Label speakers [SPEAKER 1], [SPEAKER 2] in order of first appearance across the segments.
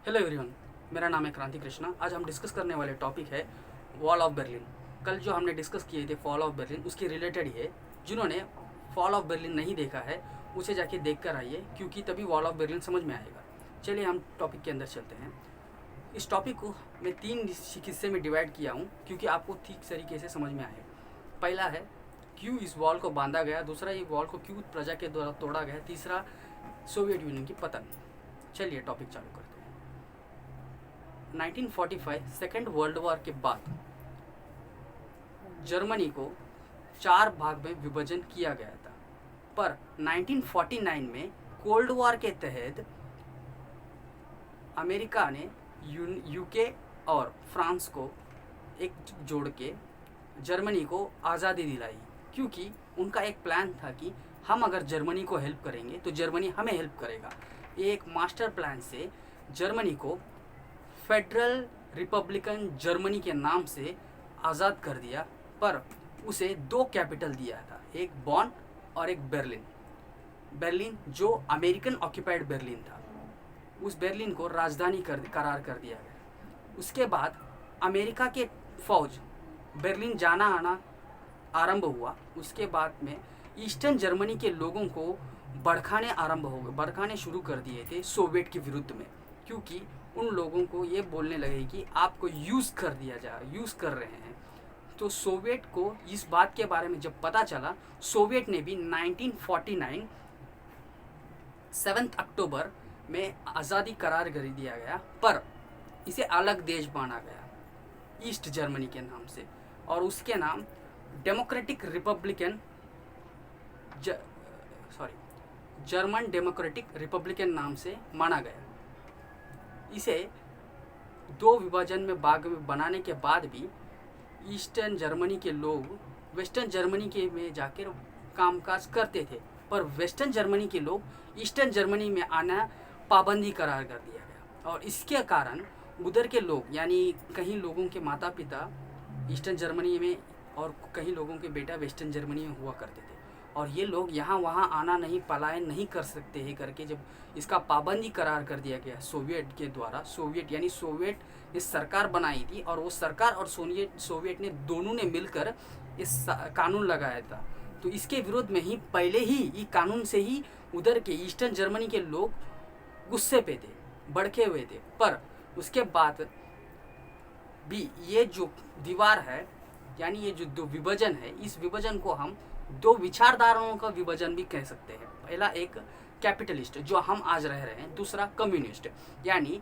[SPEAKER 1] Hello everyone, मेरा नाम है क्रांति कृष्णा। आज हम डिस्कस करने वाले टॉपिक है वॉल ऑफ बर्लिन। कल जो हमने डिस्कस किए थे फॉल ऑफ बर्लिन, उसके रिलेटेड ही है। जिन्होंने फॉल ऑफ बर्लिन नहीं देखा है उसे जाके देख कर आइए, क्योंकि तभी वॉल ऑफ बर्लिन समझ में आएगा। चलिए हम टॉपिक के अंदर चलते हैं। इस टॉपिक को मैं 3 हिस्से में डिवाइड किया हूँ, क्योंकि आपको ठीक तरीके से समझ में आए। पहला है क्यों इस वॉल को बांधा गया, दूसरा ये वॉल को क्यों प्रजा के द्वारा तोड़ा गया, तीसरा सोवियत यूनियन की पतन। चलिए टॉपिक चालू करते हैं। 1945 सेकेंड वर्ल्ड वॉर के बाद जर्मनी को 4 भाग में विभाजन किया गया था, पर 1949 में कोल्ड वॉर के तहत अमेरिका ने यूके और फ्रांस को एक जोड़ के जर्मनी को आज़ादी दिलाई, क्योंकि उनका एक प्लान था कि हम अगर जर्मनी को हेल्प करेंगे तो जर्मनी हमें हेल्प करेगा। एक मास्टर प्लान से जर्मनी को फेडरल रिपब्लिकन जर्मनी के नाम से आज़ाद कर दिया, पर उसे 2 कैपिटल दिया था, एक बॉन और एक बर्लिन। बर्लिन जो अमेरिकन ऑक्यूपाइड बर्लिन था, उस बर्लिन को राजधानी करार कर दिया गया। उसके बाद अमेरिका के फौज बर्लिन जाना आना आरंभ हुआ। उसके बाद में ईस्टर्न जर्मनी के लोगों को भड़काने शुरू कर दिए थे सोवियत के विरुद्ध में, क्योंकि उन लोगों को ये बोलने लगे कि आपको यूज़ कर रहे हैं। तो सोवियत को इस बात के बारे में जब पता चला, सोवियत ने भी 1949 7 अक्टूबर में आज़ादी करार कर दिया गया, पर इसे अलग देश माना गया ईस्ट जर्मनी के नाम से, और उसके नाम जर्मन डेमोक्रेटिक रिपब्लिकन नाम से माना गया। इसे 2 विभाजन में भाग में बनाने के बाद भी ईस्टर्न जर्मनी के लोग वेस्टर्न जर्मनी के में जाकर कामकाज करते थे, पर वेस्टर्न जर्मनी के लोग ईस्टर्न जर्मनी में आना पाबंदी करार कर दिया गया। और इसके कारण उधर के लोग, यानी कहीं लोगों के माता पिता ईस्टर्न जर्मनी में और कहीं लोगों के बेटा वेस्टर्न जर्मनी में हुआ करते थे, और ये लोग यहाँ वहाँ आना नहीं, पलायन नहीं कर सकते हैं करके जब इसका पाबंदी करार कर दिया गया सोवियत के द्वारा। सोवियत ने सरकार बनाई थी, और वो सरकार और सोवियत ने दोनों ने मिलकर इस कानून लगाया था। तो इसके विरोध में ही पहले ही ये कानून से ही उधर के ईस्टर्न जर्मनी के लोग गुस्से पे थे, भड़के हुए थे। पर उसके बाद भी ये जो दीवार है, यानी ये जो विभाजन है, इस विभाजन को हम 2 विचारधाराओं का विभाजन भी कह सकते हैं। पहला एक कैपिटलिस्ट जो हम आज रह रहे हैं, दूसरा कम्युनिस्ट। यानी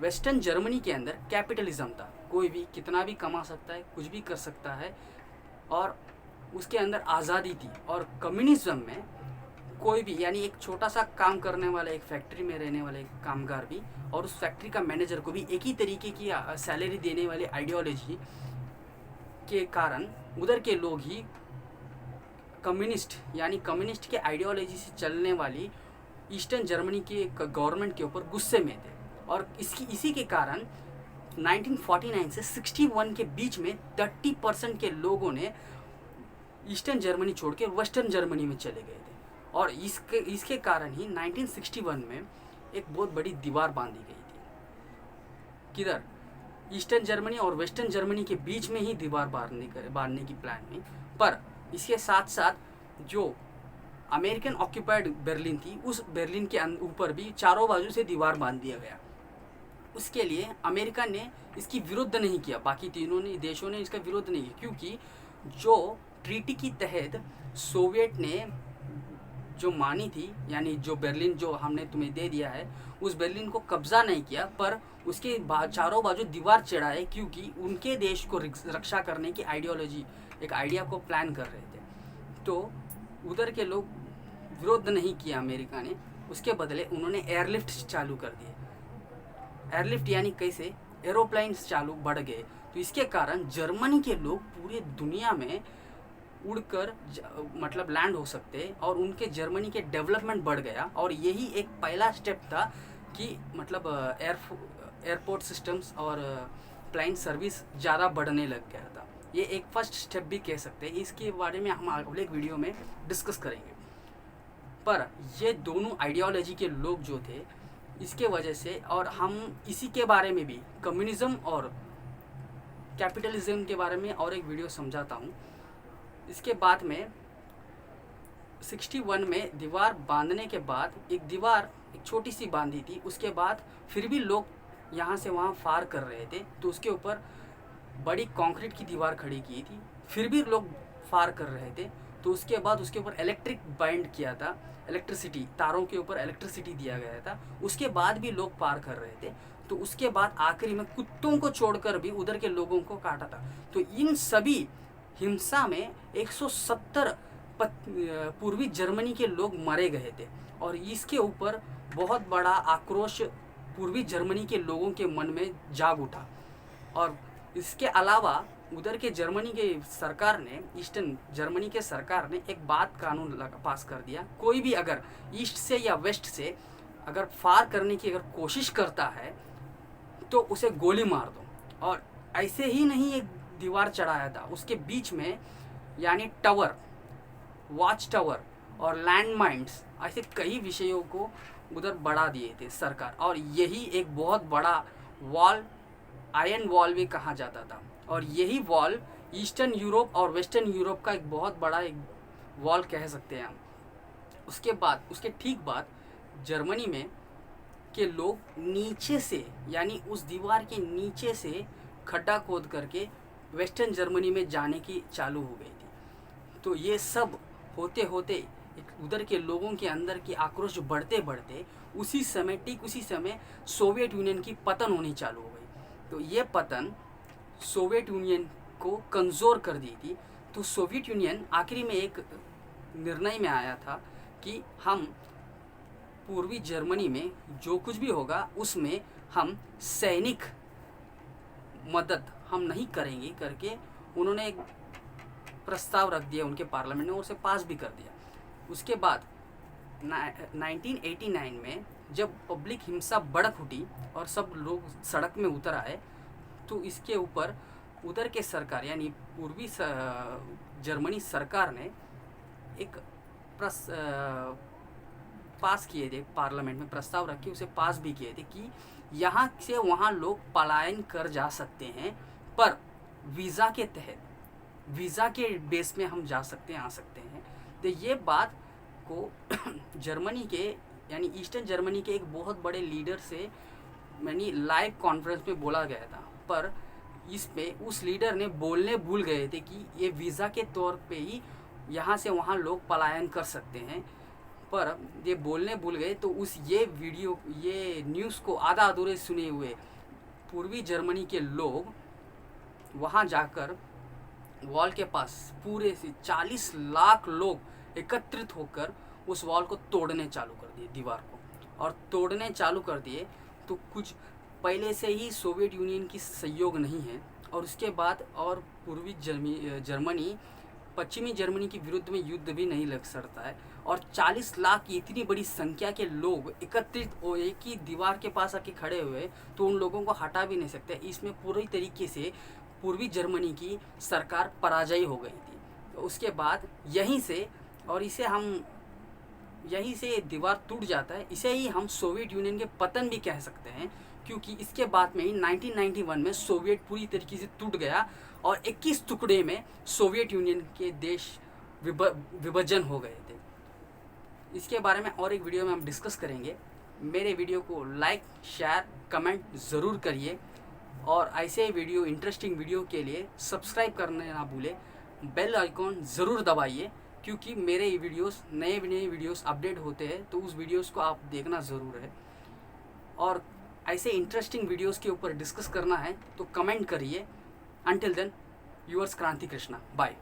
[SPEAKER 1] वेस्टर्न जर्मनी के अंदर कैपिटलिज्म था, कोई भी कितना भी कमा सकता है, कुछ भी कर सकता है, और उसके अंदर आज़ादी थी। और कम्युनिज्म में कोई भी, यानी एक छोटा सा काम करने वाला, एक फैक्ट्री में रहने वाले कामगार भी, और उस फैक्ट्री का मैनेजर को भी एक ही तरीके की सैलरी देने वाली आइडियोलॉजी के कारण उधर के लोग ही कम्युनिस्ट के आइडियोलॉजी से चलने वाली ईस्टर्न जर्मनी के गवर्नमेंट के ऊपर गुस्से में थे। और इसी के कारण 1949 से 61 के बीच में 30% के लोगों ने ईस्टर्न जर्मनी छोड़ के वेस्टर्न जर्मनी में चले गए थे। और इसके कारण ही 1961 में एक बहुत बड़ी दीवार बांधी गई थी। किधर? ईस्टर्न जर्मनी और वेस्टर्न जर्मनी के बीच में ही दीवार बांधने की प्लान में। पर इसके साथ साथ जो अमेरिकन ऑक्यूपाइड बर्लिन थी, उस बर्लिन के ऊपर भी चारों बाजू से दीवार बांध दिया गया। उसके लिए अमेरिका ने इसकी विरोध नहीं किया, बाकी तीनों देशों ने इसका विरोध नहीं किया, क्योंकि जो ट्रीटी की तहत सोवियत ने जो मानी थी, यानी जो बर्लिन जो हमने तुम्हें दे दिया है, उस बर्लिन को कब्जा नहीं किया, पर उसके चारों बाजू दीवार चढ़ाए, क्योंकि उनके देश को रक्षा करने की एक आइडिया को प्लान कर रहे थे। तो उधर के लोग विरोध नहीं किया अमेरिका ने, उसके बदले उन्होंने एयरलिफ्ट चालू कर दिए। एयरलिफ्ट यानी कैसे? एरोप्लेन्स बढ़ गए। तो इसके कारण जर्मनी के लोग पूरे दुनिया में उड़कर मतलब लैंड हो सकते, और उनके जर्मनी के डेवलपमेंट बढ़ गया। और यही एक पहला स्टेप था कि मतलब एयरपोर्ट सिस्टम्स और प्लेन सर्विस ज़्यादा बढ़ने लग गया था। ये एक फर्स्ट स्टेप भी कह सकते हैं। इसके बारे में हम अगले वीडियो में डिस्कस करेंगे। पर ये दोनों आइडियोलॉजी के लोग जो थे इसके वजह से, और हम इसी के बारे में भी कम्युनिज्म और कैपिटलिज्म के बारे में और एक वीडियो समझाता हूँ। इसके बाद में 61 में दीवार बांधने के बाद, एक छोटी सी बांधी थी, उसके बाद फिर भी लोग यहाँ से वहाँ फार कर रहे थे, तो उसके ऊपर बड़ी कंक्रीट की दीवार खड़ी की थी, फिर भी लोग फार कर रहे थे, तो उसके बाद उसके ऊपर इलेक्ट्रिक बाइंड किया था, इलेक्ट्रिसिटी, तारों के ऊपर इलेक्ट्रिसिटी दिया गया था, उसके बाद भी लोग पार कर रहे थे। तो उसके बाद आखिरी में कुत्तों को छोड़कर भी उधर के लोगों को काटा था। तो इन सभी हिंसा में 170 पूर्वी जर्मनी के लोग मारे गए थे, और इसके ऊपर बहुत बड़ा आक्रोश पूर्वी जर्मनी के लोगों के मन में जाग उठा। और इसके अलावा उधर के जर्मनी के सरकार ने, ईस्टर्न जर्मनी के सरकार ने एक कानून पास कर दिया, कोई भी अगर ईस्ट से या वेस्ट से अगर फार करने की अगर कोशिश करता है तो उसे गोली मार दो। और ऐसे ही नहीं एक दीवार चढ़ाया था, उसके बीच में यानी टावर, वॉच टावर और लैंड माइन्स, ऐसे कई विषयों को उधर बढ़ा दिए थे सरकार। और यही एक बहुत बड़ा वॉल, आयरन वॉल भी कहा जाता था, और यही वॉल ईस्टर्न यूरोप और वेस्टर्न यूरोप का एक बहुत बड़ा एक वॉल कह सकते हैं हम। उसके बाद, उसके ठीक बाद जर्मनी में के लोग नीचे से, यानी उस दीवार के नीचे से खड्डा खोद करके वेस्टर्न जर्मनी में जाने की चालू हो गई थी। तो ये सब होते होते उधर के लोगों के अंदर की आक्रोश बढ़ते बढ़ते उसी समय, ठीक उसी समय सोवियत यूनियन की पतन होनी चालू हो गई। तो ये पतन सोवियत यूनियन को कमज़ोर कर दी थी। तो सोवियत यूनियन आखिरी में एक निर्णय में आया था कि हम पूर्वी जर्मनी में जो कुछ भी होगा उसमें हम सैनिक मदद हम नहीं करेंगे करके उन्होंने एक प्रस्ताव रख दिया उनके पार्लियामेंट ने, उसे पास भी कर दिया। उसके बाद 1989 में जब पब्लिक हिंसा भड़क उठी और सब लोग सड़क में उतर आए, तो इसके ऊपर उधर के सरकार यानी पूर्वी जर्मनी सरकार ने एक पास किए थे, पार्लियामेंट में प्रस्ताव रख के उसे पास भी किए थे कि यहाँ से वहाँ लोग पलायन कर जा सकते हैं, पर वीज़ा के तहत, वीज़ा के बेस में हम जा सकते हैं, आ सकते हैं। तो ये बात को जर्मनी के यानी ईस्टर्न जर्मनी के एक बहुत बड़े लीडर से यानी लाइव कॉन्फ्रेंस में बोला गया था, पर इस पे उस लीडर ने बोलने भूल गए थे कि ये वीज़ा के तौर पे ही यहाँ से वहाँ लोग पलायन कर सकते हैं, पर ये बोलने भूल गए। तो उस ये न्यूज़ को आधा अधूरे सुने हुए पूर्वी जर्मनी के लोग वहाँ जाकर वॉल के पास पूरे से 40 लाख लोग एकत्रित होकर उस वॉल को तोड़ने चालू कर दिए, दीवार को, और तोड़ने चालू कर दिए। तो कुछ पहले से ही सोवियत यूनियन की सहयोग नहीं है, और उसके बाद और पूर्वी जर्मनी पश्चिमी जर्मनी के विरुद्ध में युद्ध भी नहीं लग सकता है, और 40 लाख की इतनी बड़ी संख्या के लोग एकत्रित हो एक ही दीवार के पास आके खड़े हुए, तो उन लोगों को हटा भी नहीं सकते। इसमें पूरी तरीके से पूर्वी जर्मनी की सरकार पराजय हो गई थी। तो उसके बाद यहीं से, और यहीं से दीवार टूट जाता है, इसे ही हम सोवियत यूनियन के पतन भी कह सकते हैं, क्योंकि इसके बाद में ही 1991 में सोवियत पूरी तरीके से टूट गया और 21 टुकड़े में सोवियत यूनियन के देश विभाजन हो गए थे। इसके बारे में और एक वीडियो में हम डिस्कस करेंगे। मेरे वीडियो को लाइक, शेयर, कमेंट ज़रूर करिए, और ऐसे वीडियो, इंटरेस्टिंग वीडियो के लिए सब्सक्राइब करने ना भूलें, बेल आइकॉन ज़रूर दबाइए, क्योंकि मेरे वीडियोस नए वीडियोस अपडेट होते हैं, तो उस वीडियोस को आप देखना ज़रूर है। और ऐसे इंटरेस्टिंग वीडियोस के ऊपर डिस्कस करना है तो कमेंट करिए। अंटिल देन, योर्स क्रांति कृष्णा, बाय।